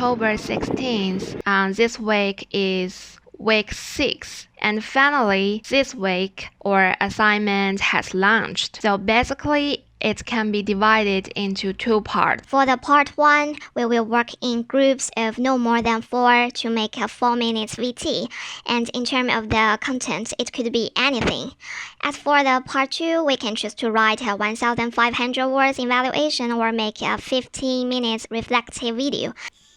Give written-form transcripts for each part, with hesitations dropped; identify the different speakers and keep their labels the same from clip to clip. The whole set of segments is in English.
Speaker 1: October 16th. This week is week 6. And finally, this week our assignment has launched. So basically, it can be divided into 2 parts.
Speaker 2: For the part 1, we will work in groups of no more than 4 to make a 4-minute VT. And in terms of the content, it could be anything. As for the part 2, we can choose to write a 1,500 words evaluation or make a 15-minute reflective video.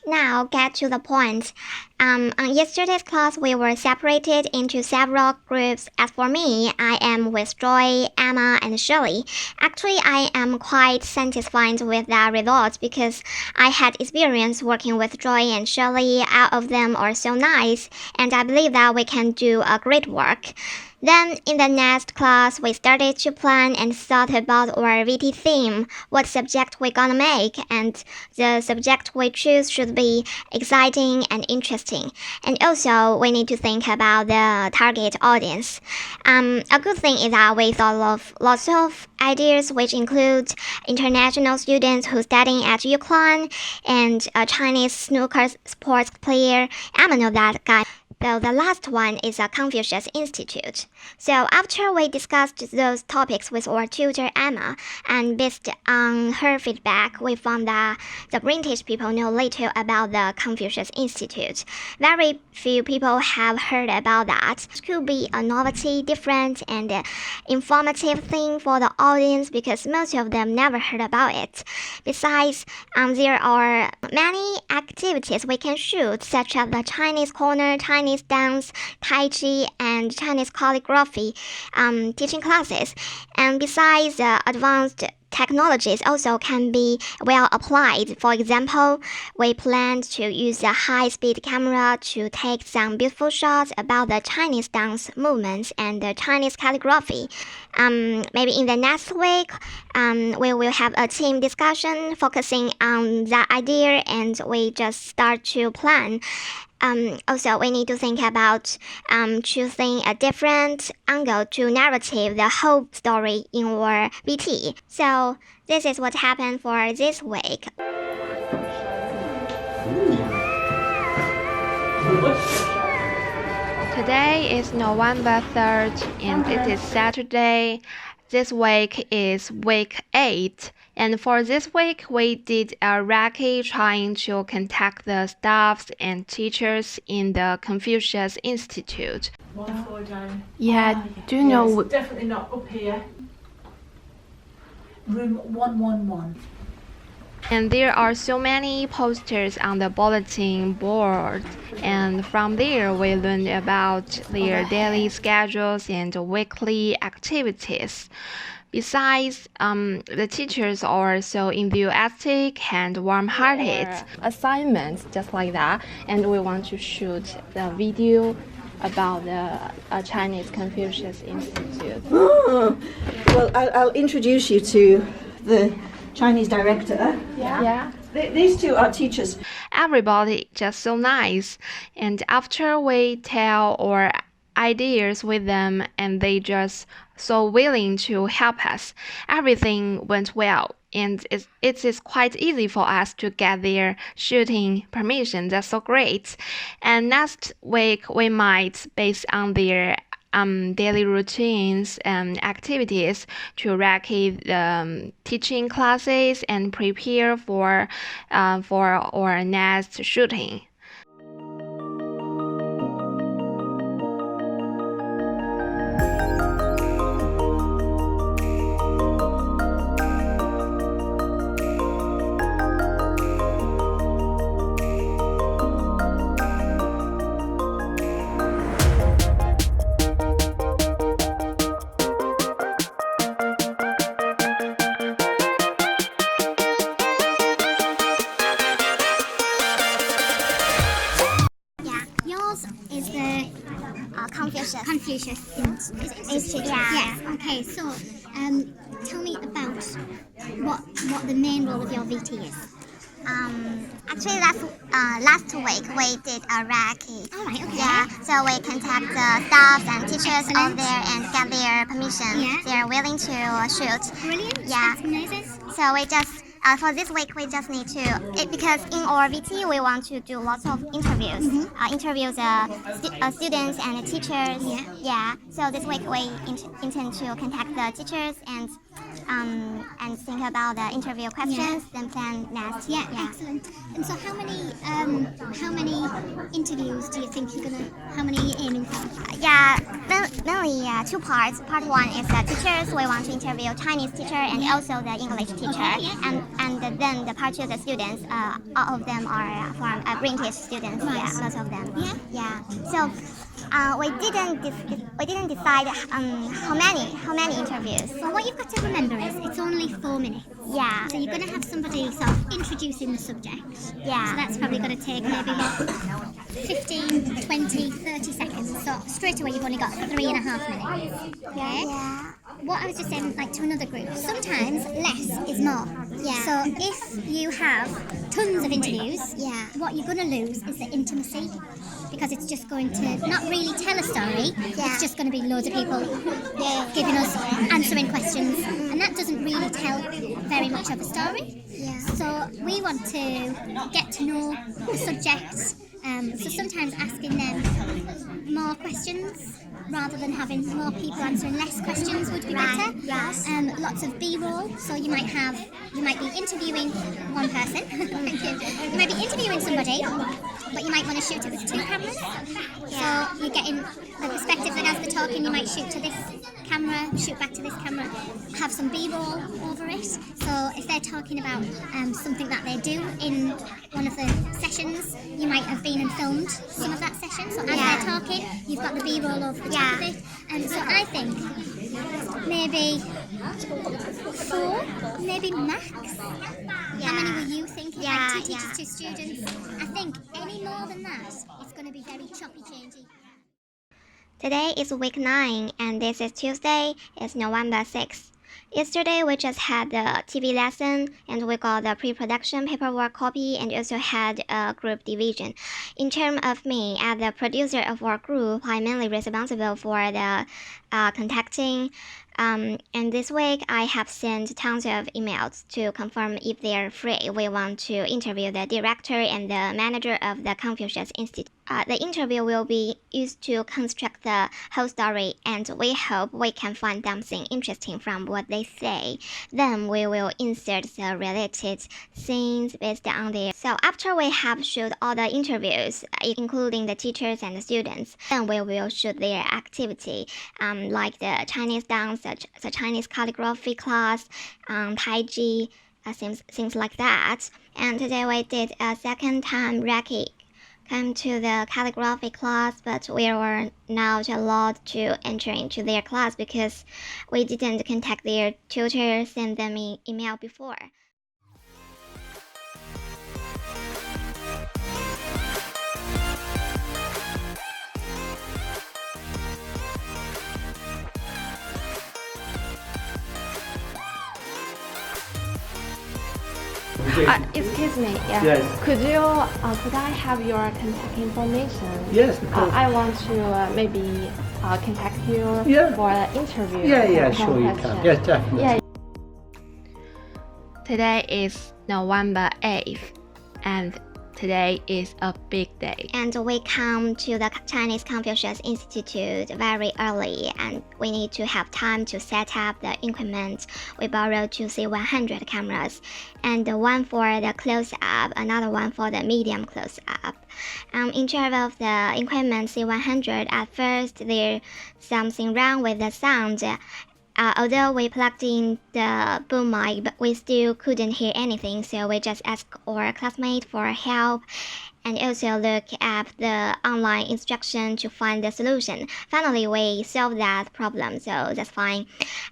Speaker 2: Now, get to the point. On yesterday's class, we were separated into several groups. As for me, I am with Joy, Emma, and Shirley. Actually, I am quite satisfied with the results because I had experience working with Joy and Shirley. All of them are so nice, and I believe that we can do a great work. Then, in the next class, we started to plan and thought about our VT theme, what subject we're gonna make, and the subject we choose should be exciting and interesting. And also, we need to think about the target audience. A good thing is that we thought of lots of ideas, which include international students who studying at UConn and a Chinese snooker sports player. Emma know that guy. So the last one is a Confucius Institute. So after we discussed those topics with our tutor Emma, and based on her feedback, we found that the British people know little about the Confucius Institute. Very few people have heard about that. It could be a novelty, different, and informative thing for the audience because most of them never heard about it. Besides, there are many activities we can shoot, such as the Chinese corner, Chinese dance, Tai Chi, and Chinese calligraphy teaching classes. And besides, advanced technologies also can be well applied. For example, we plan to use a high-speed camera to take some beautiful shots about the Chinese dance movements and the Chinese calligraphy. Maybe in the next week, we will have a team discussion focusing on that idea, and we just start to plan. Also, we need to think about choosing a different angle to narrative the whole story in our VT. So this is what happened for this week.
Speaker 1: Today is November 3rd and it is Saturday. This week is week 8. And for this week, we did a recce trying to contact the staffs and teachers in the Confucius Institute.
Speaker 3: 1 floor down.
Speaker 1: Yeah, do you know?
Speaker 3: It's definitely not up here. Room 111.
Speaker 1: And there are so many posters on the bulletin board. And from there, we learned about their daily schedules and weekly activities. Besides, the teachers are so enthusiastic and warm-hearted. Assignments just like that, and we want to shoot the video about the Chinese Confucius Institute.
Speaker 4: Oh, well, I'll introduce you to the Chinese director.
Speaker 1: Yeah.
Speaker 4: These two are teachers.
Speaker 1: Everybody just so nice. And after we tell our ideas with them, and they just so willing to help us, everything went well. And it is quite easy for us to get their shooting permission. That's so great. And next week, we might, based on their daily routines and activities, to recce the teaching classes and prepare for our next shooting.
Speaker 2: Is the Confucius Institute.
Speaker 5: Yeah. Okay. So, tell me about what the main role of your VT is.
Speaker 2: Actually, last week we did a recce.
Speaker 5: All right. Okay.
Speaker 2: Yeah, so we contact the staff and teachers out there and get their permission.
Speaker 5: Yeah.
Speaker 2: They're willing to shoot.
Speaker 5: Brilliant.
Speaker 2: Yeah.
Speaker 5: That's amazing.
Speaker 2: So we just For this week, we just need to, because in our VT, we want to do lots of interviews. Interview the students and the teachers. Yeah. So this week, we intend to contact the teachers and think about the interview questions, then plan next.
Speaker 5: Yeah, excellent. And so how many interviews do you think you're gonna? How many are you aiming for?
Speaker 2: Mainly two parts. Part one is the teachers. We want to interview Chinese teacher and also the English teacher. And then the part two, the students. All of them are from British students.
Speaker 5: Right.
Speaker 2: Yeah, lots of them.
Speaker 5: Yeah.
Speaker 2: So we didn't decide how many interviews.
Speaker 5: Well, what you've got to remember is it's only 4 minutes.
Speaker 2: Yeah.
Speaker 5: So you're going to have somebody sort of introducing the subject.
Speaker 2: Yeah.
Speaker 5: So that's probably going to take maybe what, 15, 20, 30 seconds. So straight away you've only got 3.5 minutes. Okay?
Speaker 2: Yeah.
Speaker 5: What I was just saying, like to another group, sometimes less is more.
Speaker 2: Yeah.
Speaker 5: So if you have tons of interviews,
Speaker 2: Yeah.
Speaker 5: what you're going to lose is the intimacy, because it's just going to not really tell a story.
Speaker 2: Yeah.
Speaker 5: It's just going to be loads of people giving us answering questions, and that doesn't really tell very much of a story.
Speaker 2: Yeah.
Speaker 5: So we want to get to know the subject. So sometimes asking them more questions rather than having more people answering less questions would be better.
Speaker 2: Yes.
Speaker 5: Lots of B-roll. So you might be interviewing one person. Thank you. You might be interviewing somebody, but you might want to shoot it with two cameras.
Speaker 2: Yeah.
Speaker 5: So you're getting the perspective, and as they're talking, you might shoot to this camera, shoot back to this camera, have some B-roll over it. So if they're talking about something that they do in one of the sessions, you might have been and filmed some of that session. So as they're talking, you've got the B-roll over the top of it. And so I think maybe 4, maybe max. How many were you thinking?
Speaker 2: Yeah,
Speaker 5: Like 2 teachers, 2 students. I think any more than that, it's going to be very choppy changey.
Speaker 2: Today is week 9, and this is Tuesday. It's November 6th. Yesterday, we just had the TV lesson, and we got the pre-production paperwork copy, and also had a group division. In terms of me, as the producer of our group, I'm mainly responsible for the contacting. And this week, I have sent tons of emails to confirm if they're free. We want to interview the director and the manager of the Confucius Institute. The interview will be used to construct the whole story, and we hope we can find something interesting from what they say. Then we will insert the related scenes based on their. So after we have shoot all the interviews, including the teachers and the students, then we will shoot their activity, like the Chinese dance, the Chinese calligraphy class, Tai Chi, things like that. And today we did a second time recce came to the calligraphy class, but we were not allowed to enter into their class because we didn't contact their tutor, send them an email before.
Speaker 1: Excuse me. Yeah.
Speaker 6: Yes.
Speaker 1: Could I have your contact information?
Speaker 6: Yes, of course.
Speaker 1: I want to maybe contact you
Speaker 6: Yeah.
Speaker 1: for an interview.
Speaker 6: Yeah,
Speaker 1: for
Speaker 6: sure you
Speaker 1: question.
Speaker 6: can. Yes, definitely.
Speaker 1: Yeah. Today is November 8th, and today is a big day.
Speaker 2: And we come to the Chinese Confucius Institute very early, and we need to have time to set up the equipment. We borrowed 2 C100 cameras, and one for the close-up, another one for the medium close-up. In terms of the equipment C100, at first there's something wrong with the sound. Although we plugged in the boom mic, but we still couldn't hear anything, so we just asked our classmate for help and also look at the online instruction to find the solution. Finally, we solved that problem, so that's fine.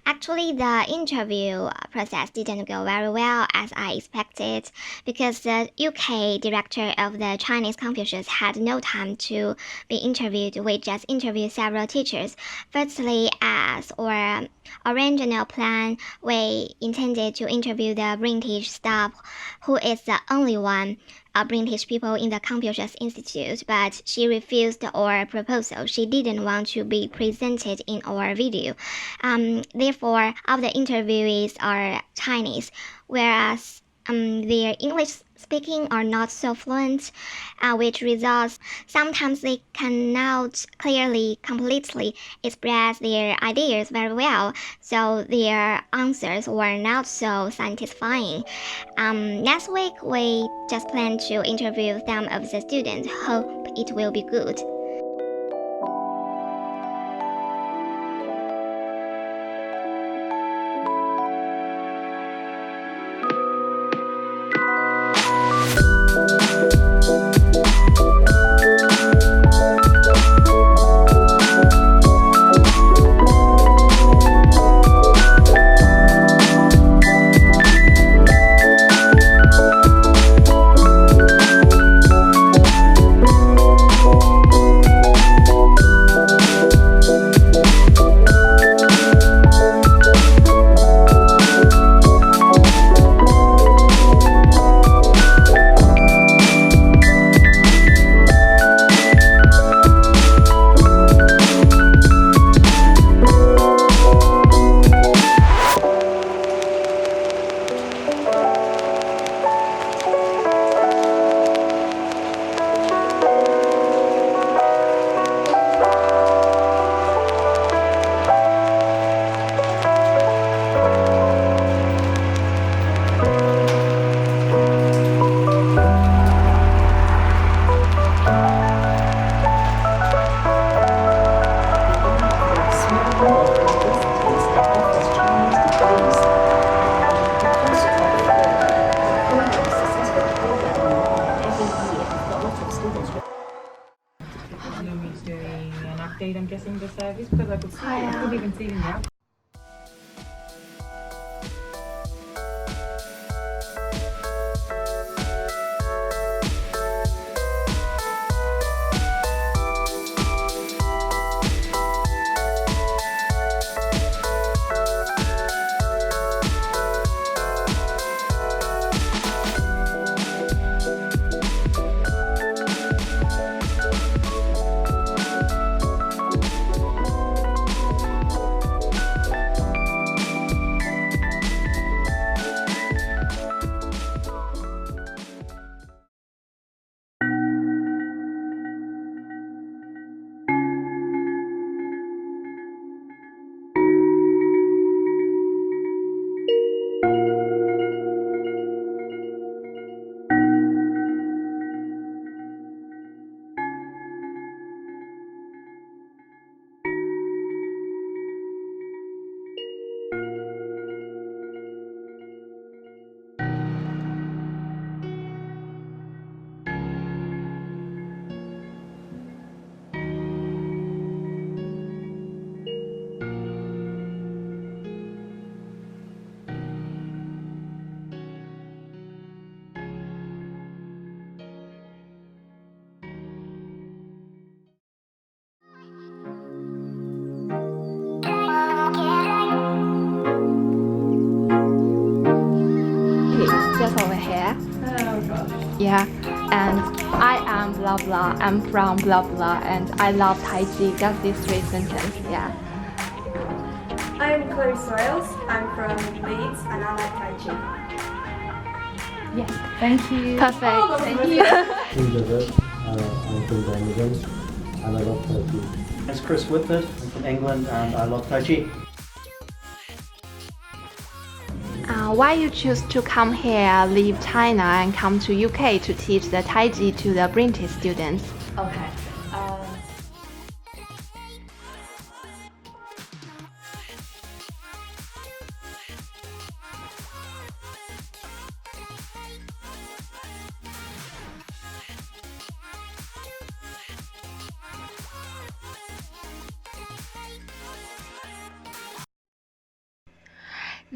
Speaker 2: Actually, the interview process didn't go very well as I expected because the UK director of the Chinese Confucius had no time to be interviewed. We just interviewed several teachers. Firstly, as our original plan, we intended to interview the British staff, who is the only one British people in the Confucius Institute, but she refused our proposal. She didn't want to be presented in our video. Therefore, all the interviewees are Chinese, whereas their English speaking are not so fluent, which results sometimes they cannot clearly, completely express their ideas very well, so their answers were not so satisfying. Next week, we just plan to interview some of the students. Hope it will be good.
Speaker 6: Doing an update, I'm guessing, the service because I couldn't even see it in the app.
Speaker 1: Just over here.
Speaker 3: Oh gosh.
Speaker 1: Yeah. And I am blah blah, I'm from blah blah, and I love Tai Chi. Just these three sentences. Yeah.
Speaker 7: I'm Chloe Soils. I'm from Leeds and I like Tai Chi.
Speaker 1: Yes. Thank you. Perfect. Thank you.
Speaker 8: I'm Joseph. I'm from Birmingham and I love Tai Chi.
Speaker 9: It's Chris Whitford. I'm from England and I love Tai Chi.
Speaker 1: Why you choose to come here, leave China, and come to UK to teach the Tai Chi to the British students?
Speaker 10: Okay.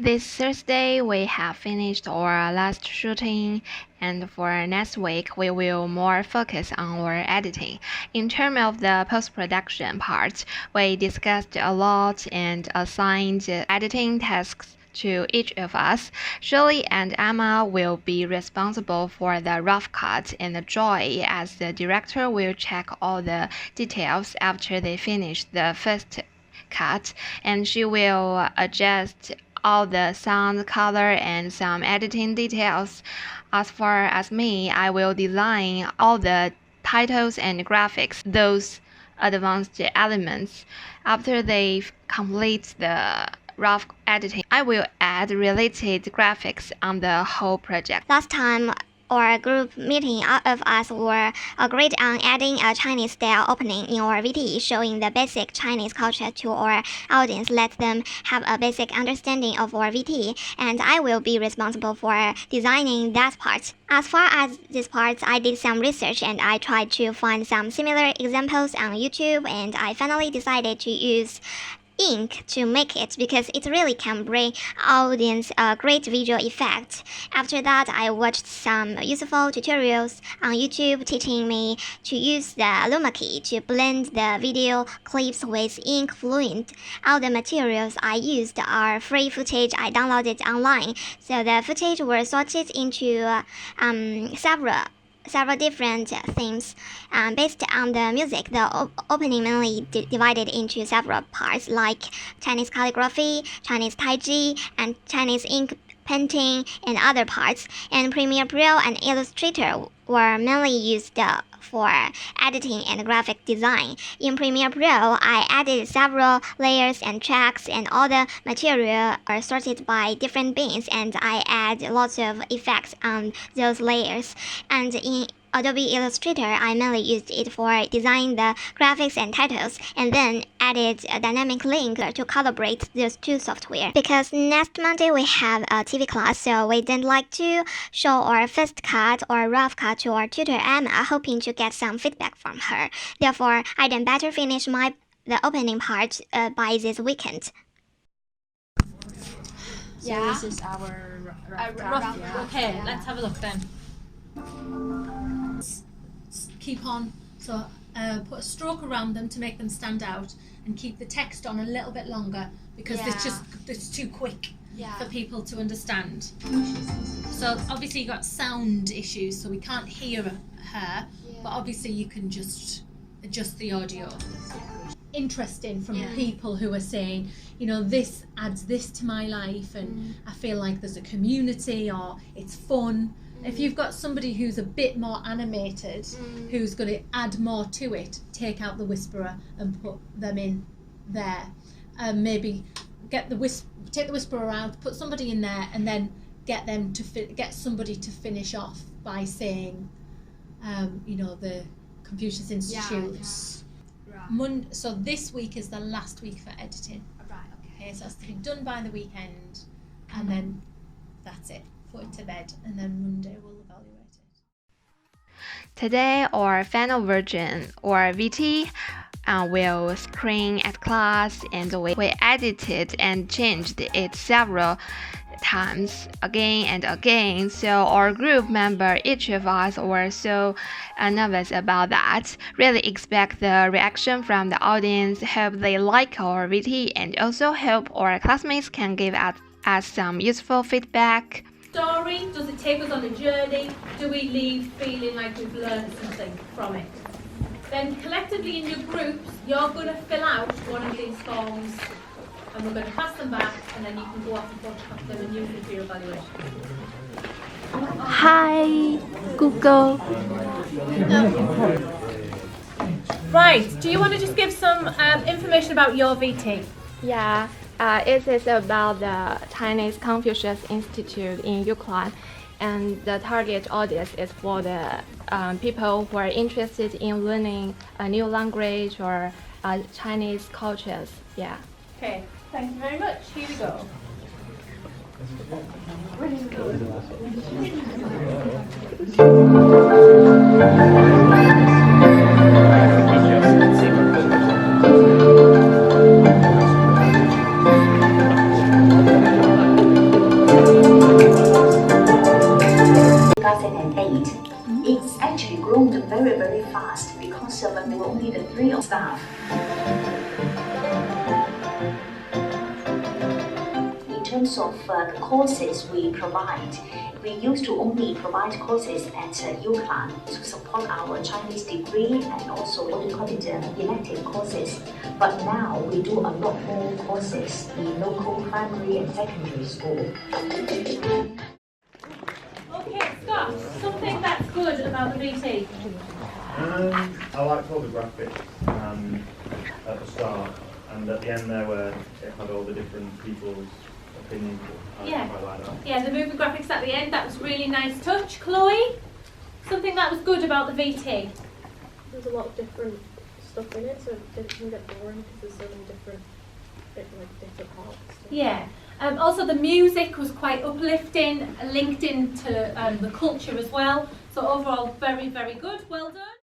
Speaker 1: This Thursday, we have finished our last shooting, and for next week, we will more focus on our editing. In terms of the post-production part, we discussed a lot and assigned editing tasks to each of us. Shirley and Emma will be responsible for the rough cut, and Joy, as the director, will check all the details after they finish the first cut, and she will adjust all the sound, color, and some editing details. As far as me, I will design all the titles and graphics, those advanced elements. After they complete the rough editing, I will add related graphics on the whole project.
Speaker 2: Last time, our group meeting, all of us were agreed on adding a Chinese style opening in our VT, showing the basic Chinese culture to our audience, let them have a basic understanding of our VT, and I will be responsible for designing that part. As far as this part, I did some research and I tried to find some similar examples on YouTube, and I finally decided to use ink to make it because it really can bring audience a great visual effect. After that, I watched some useful tutorials on YouTube teaching me to use the Luma key to blend the video clips with ink fluid. All the materials I used are free footage I downloaded online, so the footage were sorted into several different themes. Based on the music, the opening mainly divided into several parts like Chinese calligraphy, Chinese taiji, and Chinese ink painting, and other parts. And Premiere Pro and Illustrator were mainly used for editing and graphic design. In Premiere Pro, I added several layers and tracks, and all the material are sorted by different bins, and I add lots of effects on those layers. And in Adobe Illustrator, I mainly used it for designing the graphics and titles, and then added a dynamic link to collaborate those two software. Because next Monday we have a TV class, so we didn't like to show our first cut or rough cut to our tutor Emma, hoping to get some feedback from her. Therefore, I then better finish the opening part by this weekend.
Speaker 10: So this is our rough. Okay, let's have a look then. Keep on, so put a stroke around them to make them stand out, and keep the text on a little bit longer because it's too quick for people to understand. So obviously you got sound issues, so we can't hear her, but obviously you can just adjust the audio. Interesting from the people who are saying, you know, this adds this to my life, and I feel like there's a community, or it's fun. If you've got somebody who's a bit more animated, who's going to add more to it, take out the whisperer and put them in there. Maybe take the whisperer out, put somebody in there, and then get them to get somebody to finish off by saying, you know, the Confucius Institute. So this week is the last week for editing. Okay, so it has to be done by the weekend, and then that's it. Put it to bed, and then Monday we'll evaluate it.
Speaker 1: Today, our final version, or VT, will screen at class, and we edited and changed it several times again and again. So our group member, each of us, were so nervous about that. Really expect the reaction from the audience. Hope they like our VT, and also hope our classmates can give us some useful feedback.
Speaker 10: Story, does it take us on a journey? Do we leave feeling like we've learned something from it? Then collectively in your groups, you're going to fill out one of these forms, and we're going to pass them back, and then you can go off and photocopy them and use them for your evaluation.
Speaker 1: Hi, Google.
Speaker 10: Right, do you want to just give some information about your VT?
Speaker 1: Yeah, it is about the Chinese Confucius Institute in Yukon, and the target audience is for the people who are interested in learning a new language or Chinese cultures. Yeah.
Speaker 10: Okay, thank you very much. Here we go.
Speaker 11: It's actually grown very, very fast because of there were only the 3 of staff. In terms terms of the courses we provide, we used to only provide courses at UCLan to support our Chinese degree and also what we call it elective courses. But now we do a lot more courses in local primary and secondary school.
Speaker 10: Okay, Scott, something that's good about the VT.
Speaker 12: I liked all the graphics at the start, and at the end there where it had all the different people's opinions. I quite like that.
Speaker 10: Yeah, the moving graphics at the end, that was really nice touch. Chloe, something that was good about the VT.
Speaker 13: There's a lot of different stuff in it, so it can get boring because there's so many different parts.
Speaker 10: Yeah. Also, the music was quite uplifting, linked into the culture as well. So overall, very, very good. Well done.